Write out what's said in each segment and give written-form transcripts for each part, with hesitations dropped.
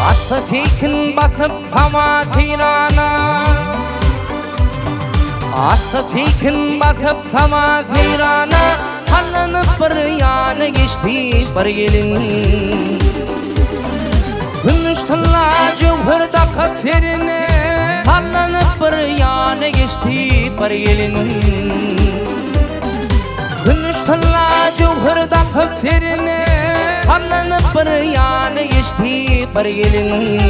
Atı tekin batıp sama tirana Atı tekin batıp sama tirana Hallanıp bir yana geçti bir gelin Gümüştülla cevherda kaferine Hallanıp bir yana geçti bir gelin Gümüştülla cevherda kaferine Hallanıp bir yana geçti bir gelin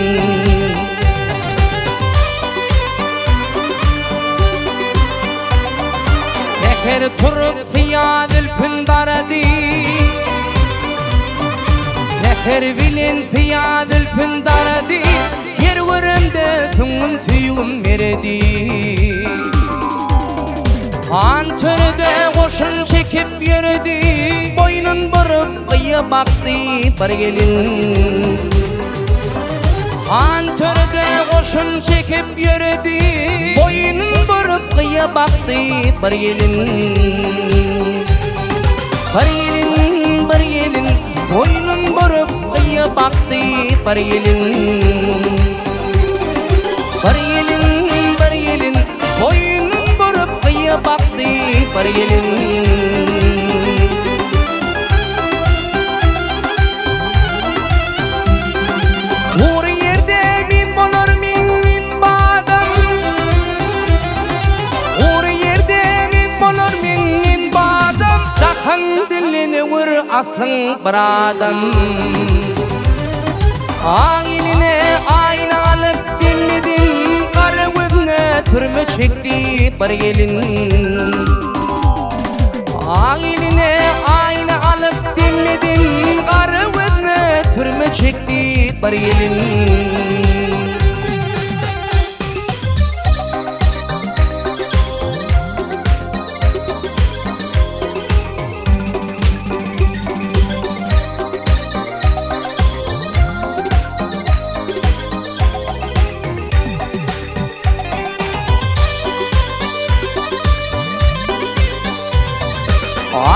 Teker turup fiyadil pündaradi Teker bilin fiyadil pündaradi Yer görümde süngün süyüm meredi Antörde koşun çekip yürüdü Boynun vurup kıyı baktı bir gelin Antörde koşun çekip yürüdü Boynun vurup kıyı baktı bir gelin Bir gelin, bir gelin Boynun vurup kıyı baktı bir gelin Bir gelin, bir gelin Boynun vurup kıyı baktı bir gelin Aklın bir adam Ağiline ayna alıp dinledim Karı gözüne türme çekti bir gelin Ağiline ayna alıp dinledim Karı gözüne türme çekti bir gelin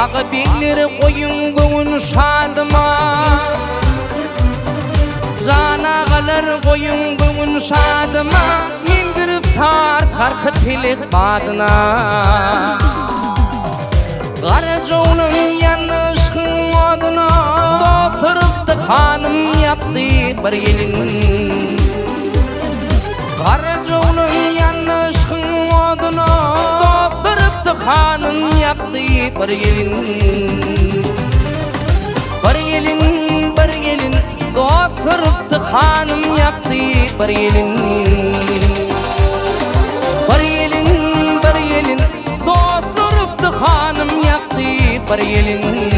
Ağı bekleri koyun göğün şadıma Canağalar koyun göğün şadıma Men giriftar çarkı telik badına Garacağının yanışkın oduna Dofırıftı hanım yaptı bir gelin Garacağının yanışkın oduna Dofırıftı hanım yaptı bir gelin Bir gelin, bir gelin Dofırıftı hanım yaptı bir gelin Bir gelin, bir gelin Dofırıftı hanım yaptı bir gelin